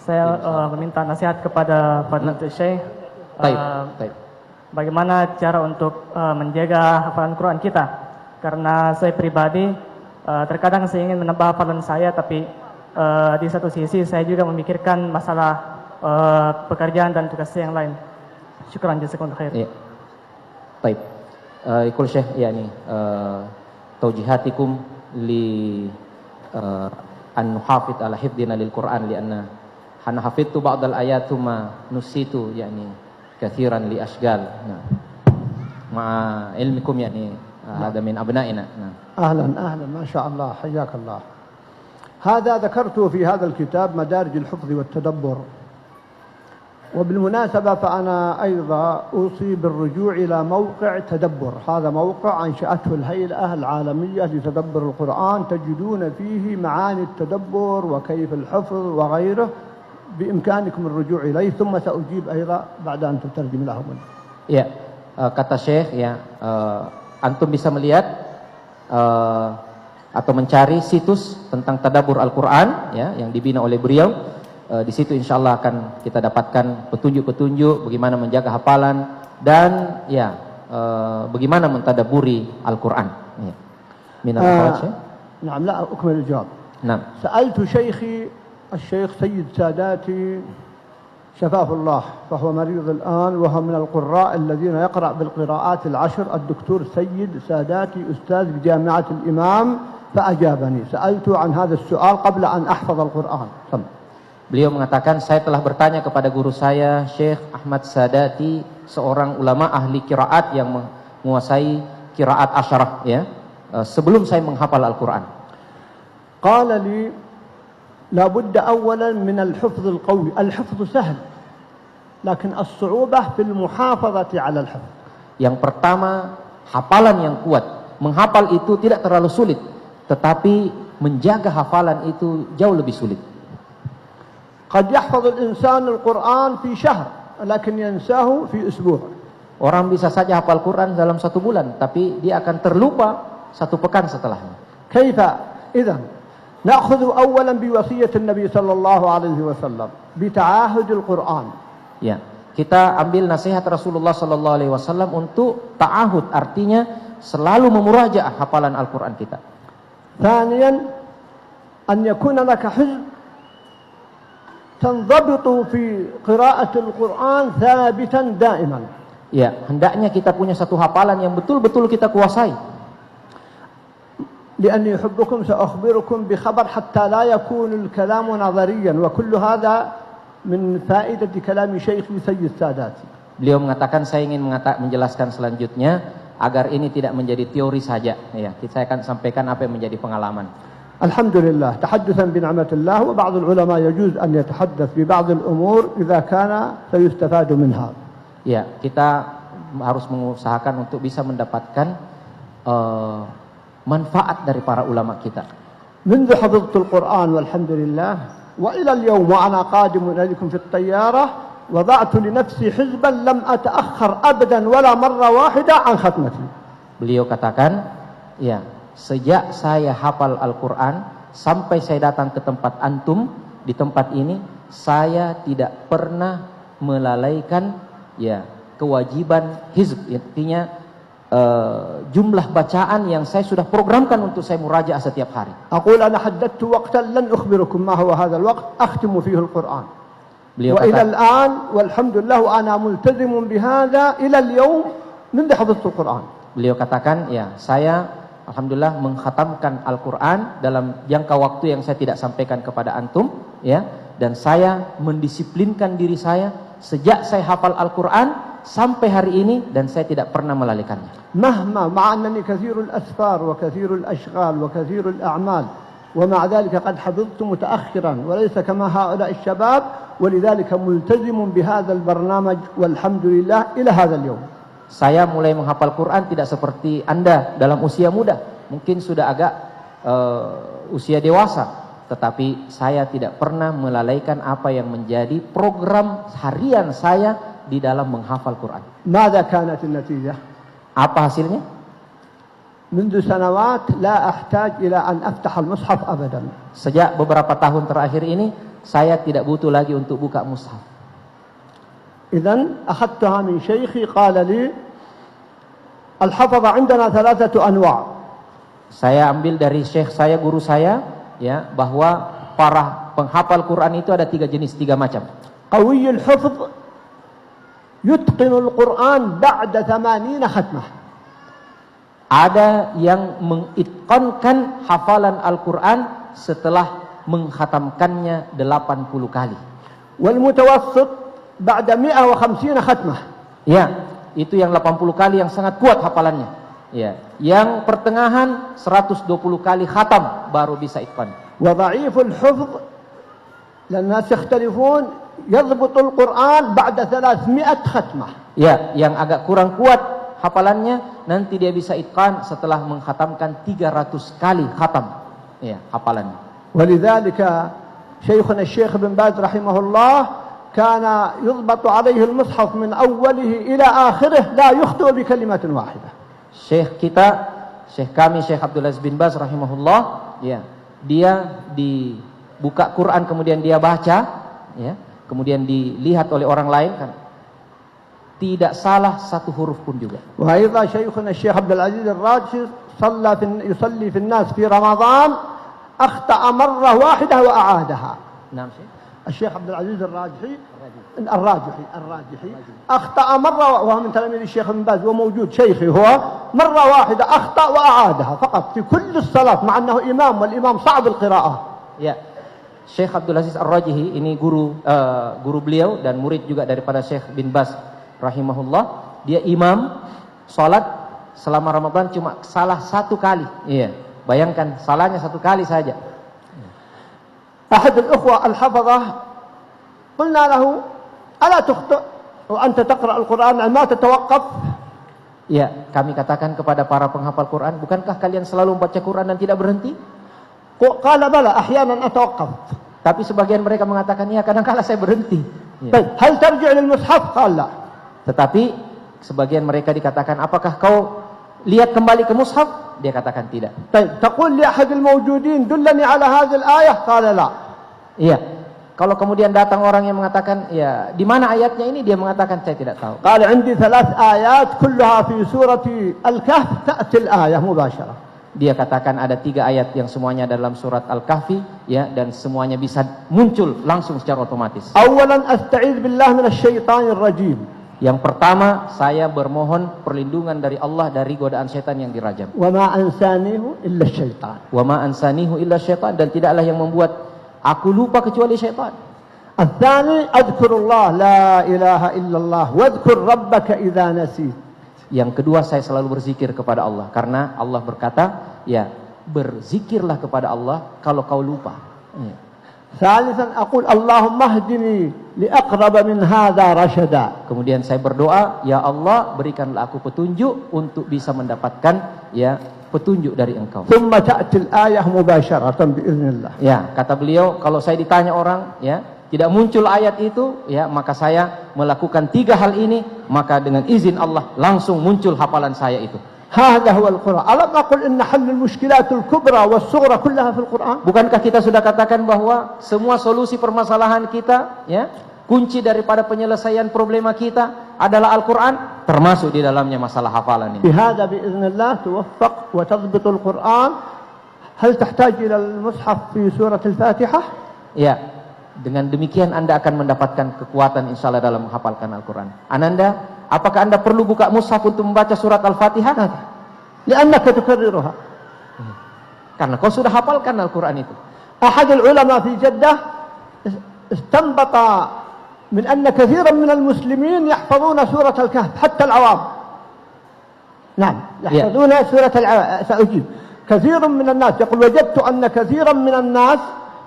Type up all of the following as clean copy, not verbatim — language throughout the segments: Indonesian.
Saya meminta nasihat kepada Fadilatul Syekh. Bagaimana cara untuk menjaga hafalan Quran kita? Karena saya pribadi terkadang saya ingin menambah hafalan saya, tapi di satu sisi saya juga memikirkan masalah pekerjaan dan tugas saya yang lain. Syukran jazakumullah khair. Iya. Baik. Ikul Syekh yani taujihatikum li an nuhafid ala hifdina lil Quran lianna hana hafidtu ba'dal ayat thumma nusitu yani kathiran li ashgal. Nah. Ma'a ilmikum yani hada min abna'ina. Nah. أهلا ما شاء الله حياك الله. هذا ذكرته في هذا الكتاب مدارج الحفظ والتدبر، وبالمناسبة فأنا أيضا أوصي بالرجوع إلى موقع تدبر. هذا موقع أنشأته الهيئة العالمية لتدبر القرآن، تجدون فيه معاني التدبر وكيف الحفظ وغيره، بإمكانكم الرجوع إليه، ثم سأجيب أيضا بعد أن تترجم لهم. Ya, kata Syekh ya, antum bisa melihat atau mencari situs tentang tadabbur Al-Quran ya, yang dibina oleh beliau. Di situ insya Allah akan kita dapatkan petunjuk-petunjuk bagaimana menjaga hafalan dan ya bagaimana mentadabburi Al-Quran. Ya. Min al-Fatiha. نعم لا أكمل الجواب. نعم. سألت شيخي الشيخ سيد ساداتي شفاه الله، فهو مريض الآن وهو من القراء الذين يقرأ بالقراءات العشر، الدكتور سيد ساداتي أستاذ بجامعة الإمام، فأجابني. سألت عن هذا السؤال قبل أن أحفظ القرآن. Beliau mengatakan, saya telah bertanya kepada guru saya Syekh Ahmad Sadati, seorang ulama ahli qiraat yang menguasai qiraat asyarah ya, sebelum saya menghafal Al-Quran. Qala li la budda awalan min al-hifz al-qawi. Al-hifz sahl, lakin as-su'ubah fil muhafazati 'ala al-hifz. Yang pertama, hafalan yang kuat. Menghafal itu tidak terlalu sulit, tetapi menjaga hafalan itu jauh lebih sulit. قد يحفظ الإنسان القرآن في شهر لكن ينساه في أسبوع. Orang bisa saja hafal Quran dalam 1 bulan, tapi dia akan terlupa 1 pekan setelahnya. كيف إذن نأخذ أولا بوصية النبي صلى الله عليه وسلم بتعاهد القرآن. Ya, kita ambil nasihat Rasulullah sallallahu alaihi wasallam untuk ta'ahud, artinya selalu memurajaah hafalan Al-Quran kita. ثانيا أن يكون لك حزب تنضبط في قراءة القرآن ثابتا دائما. Ya, hendaknya kita punya satu hafalan yang betul-betul kita kuasai. لأني أحبكم سأخبركم بخبر حتى لا يكون الكلام نظريا، وكل هذا من فائدة كلام شيخي سيد ساداتي. Beliau mengatakan, saya ingin menjelaskan selanjutnya agar ini tidak menjadi teori saja. Ya, saya akan sampaikan apa yang menjadi pengalaman. الحمد لله تحدثا بنعمة الله، وبعض العلماء يجوز أن يتحدث ببعض الأمور إذا كان سيستفاد منها. Ya, kita harus mengusahakan untuk bisa mendapatkan manfaat dari para ulama kita. منذ حفظت القرآن والحمد لله وإلى اليوم وأنا قادم إليكم في الطيارة وضعت لنفسي حزبا لم أتأخر أبدا ولا مرة واحدة عن ختمتي. Beliau katakan, ya, sejak saya hafal Al-Quran sampai saya datang ke tempat antum, di tempat ini saya tidak pernah melalaikan ya kewajiban hizb, artinya jumlah bacaan yang saya sudah programkan untuk saya murajaah setiap hari. Aqul ana haddadtu waqtan lan ukhbirukum ma huwa hadha al-waqt akhtimu fihi al-Quran. Beliau kata, wa ila al-an walhamdulillah ana multazimun bihadha ila al-yawm min hafadhtu al-Quran. Beliau katakan, ya, saya alhamdulillah mengkhatamkan Al-Quran dalam jangka waktu yang saya tidak sampaikan kepada antum, ya, dan saya mendisiplinkan diri saya sejak saya hafal Al-Quran sampai hari ini dan saya tidak pernah melalaikannya. Mahma ma'annani kathirul asfar wa kathirul ashghal wa kathirul a'mal wa ma'a dhalika qad hafidhtu mutaakhiran wa laysa kama ha'ula'i ash-shabab wa lidzalika multazimun bihadzal barnamaj walhamdulillah ila hadzal yawm. Saya mulai menghafal Quran tidak seperti Anda dalam usia muda, mungkin sudah agak usia dewasa, tetapi saya tidak pernah melalaikan apa yang menjadi program harian saya di dalam menghafal Quran. Mada kanat an-natijah? Apa hasilnya? منذ سنوات لا أحتاج إلى أن أفتح المصحف أبدا. Sejak beberapa tahun terakhir ini saya tidak butuh lagi untuk buka mushaf. إذن أخذتها من شيخي قال لي الحفظة عندنا 3 أنواع. Saya ambil dari syekh saya, guru saya, ya, bahwa para penghafal Quran itu ada 3 jenis, 3 macam. قوي الحفظ يتقن القرآن بعد 80 ختمة. Ada yang mengitqankan hafalan Al-Quran setelah menghatamkannya 80 kali. والمتوسط بعد 150 ختمة. Ya, itu yang 80 kali yang sangat kuat hafalannya. Ya, yang pertengahan 120 kali khatam baru bisa itqan. وضعيف الحفظ لأن الناس يختلفون يضبط القرآن بعد 300 ختمة. Ya, yang agak kurang kuat hafalannya nanti dia bisa itqan setelah menghatamkan 300 kali khatam. Ya, hafalannya. ولذلك شيخنا الشيخ بن باز رحمه الله كان يضبط عليه المصحف من أوله إلى آخره لا يخطئ بكلمة واحدة. Syekh kita, Syekh kami, Syekh Abdul Aziz bin Baz rahimahullah, ya, dia dibuka Quran kemudian dia baca, ya, kemudian dilihat oleh orang lain kan, tidak salah satu huruf pun juga. وأيضا شيخنا الشيخ عبد العزيز الراجحي يصلي في الناس في رمضان أخطأ مرة واحدة وأعادها. Naam, Syekh. الشيخ عبد العزيز الراجحي أخطأ مرة وهو من تلاميذ الشيخ بن باز وموجود شيخي هو مرة واحدة أخطأ وأعادها فقط في كل الصلاة مع أنه إمام والإمام صعب القراءة. Ya, Syekh Abdul Aziz Ar-Rajihi ini guru beliau dan murid juga daripada Syekh bin Baz rahimahullah. Dia imam salat selama Ramadan cuma salah 1 kali. Iya, bayangkan salahnya 1 kali saja. أحد الأخوة الحفظة قلنا له ألا تخطئ وأنت تقرأ القرآن ما تتوقف. Ya, kami katakan kepada para penghafal Quran, bukankah kalian selalu membaca Quran dan tidak berhenti? قال بلى أحيانا أتوقف. Tapi sebagian mereka mengatakan, ya kadang-kala saya berhenti. Ya. طيب هل ترجع للمصحف؟ قال لا. Tetapi sebagian mereka dikatakan, apakah kau lihat kembali ke mushaf? Dia katakan tidak. طيب تقول لأحد الموجودين دلني على هذه الآية؟ قال لا. Iya. Kalau kemudian datang orang yang mengatakan, ya di mana ayatnya ini? Dia mengatakan saya tidak tahu. قال عندي 3 آيات كلها في سورة الكهف تأتي الآية مباشرة. Dia katakan ada 3 ayat yang semuanya dalam surat Al-Kahfi, ya, dan semuanya bisa muncul langsung secara otomatis. أولا أستعيذ بالله من الشيطان الرجيم. Yang pertama, saya bermohon perlindungan dari Allah dari godaan setan yang dirajam. وما أنسانيه إلا الشيطان. Wa ma ansanihu illa syaitan, dan tidaklah yang membuat aku lupa kecuali syaitan. الثاني أذكر الله لا إله إلا الله واذكر ربك إذا نسيت. Yang kedua, saya selalu berzikir kepada Allah karena Allah berkata, ya, berzikirlah kepada Allah kalau kau lupa. Ya. ثالثا أقول اللهم اهدني لأقرب من هذا رشدا. Kemudian saya berdoa, ya Allah, berikanlah aku petunjuk untuk bisa mendapatkan, ya, petunjuk dari Engkau. ثم تأتي الآية مباشرة بإذن الله. Ya, kata beliau, kalau saya ditanya orang, ya, tidak muncul ayat itu, ya, maka saya melakukan 3 hal ini, maka dengan izin Allah langsung muncul hafalan saya itu. هذا هو القرآن. ألم أقل إن حل المشكلات الكبرى والصغرى كلها في القرآن؟ Bukankah kita sudah katakan bahwa semua solusi permasalahan kita, ya, kunci daripada penyelesaian problema kita adalah Al-Quran, termasuk di dalamnya masalah hafalan ini. بهذا بإذن الله توفق وتضبط القرآن. هل تحتاج إلى المصحف في سورة الفاتحة؟ Ya, dengan demikian Anda akan mendapatkan kekuatan insya Allah dalam menghafalkan Al-Quran. Ananda, apakah Anda perlu buka mushaf untuk membaca surat Al-Fatihah? لأنك تكررها. Karena kau sudah hafalkan Al-Quran itu. أحد العلماء في جدة استنبط من أن كثيرا من المسلمين يحفظون سورة الكهف حتى العوام. نعم يحفظون سورة سأجيب. كثير من الناس يقول وجدت أن كثيرا من الناس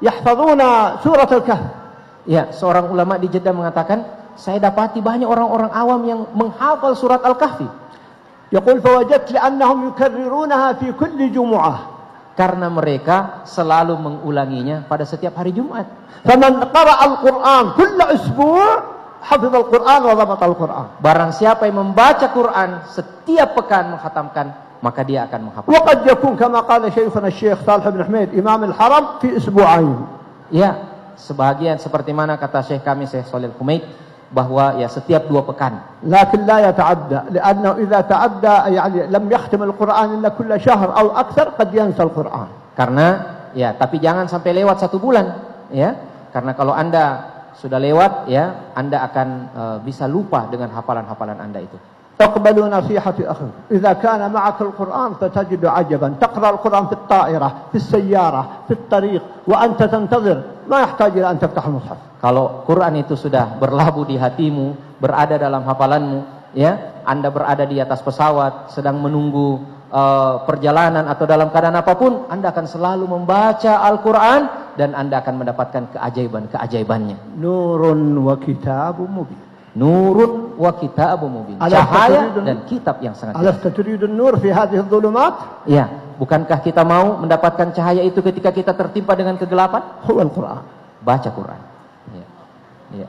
يحفظون سورة الكهف. Ya, seorang ulama di Jeddah mengatakan, saya dapati banyak orang-orang awam yang menghafal surat Al-Kahfi. يقول فوجدت لأنهم يكررونها في كل جمعة. Karena mereka selalu mengulanginya pada setiap hari Jumat. فمن قرأ القرآن كل أسبوع حفظ القرآن وضبط القرآن. Barang siapa yang membaca Quran setiap pekan menghatamkan, maka dia akan menghafal. وقد يكون كما قال شيخنا الشيخ صالح بن حميد إمام الحرم في أسبوعين. Ya, sebahagian seperti mana kata Syekh kami Syekh Shalih Al-Humaid, bahwa ya setiap 2 pekan. لكن لا يتعدى لأنه إذا تعدى يعني لم يختم القرآن إلا كل شهر أو أكثر قد ينسى القرآن. Karena ya, tapi jangan sampai lewat 1 bulan ya. Karena kalau Anda sudah lewat ya, Anda akan bisa lupa dengan hafalan-hafalan Anda itu. اقبلوا نصيحة أخي، إذا كان معك القرآن فتجد عجبا، تقرأ القرآن في الطائرة، في السيارة، في الطريق، وأنت تنتظر، ما يحتاج إلى أن تفتح المصحف. Kalau Quran itu sudah berlabuh di hatimu, berada dalam hafalanmu, ya, Anda berada di atas pesawat, sedang menunggu perjalanan atau dalam keadaan apapun, Anda akan selalu membaca Al-Quran dan Anda akan mendapatkan keajaiban-keajaibannya. Nurun wa kitabun mubin. Nurun wa kitabun mubin. Cahaya dan kitab yang sangat jelas. Alasta turidun nur fi hadhihi adh-dhulumat? Ya, bukankah kita mau mendapatkan cahaya itu ketika kita tertimpa dengan kegelapan? Huwa al-Quran. Baca Quran. Ya. Ya.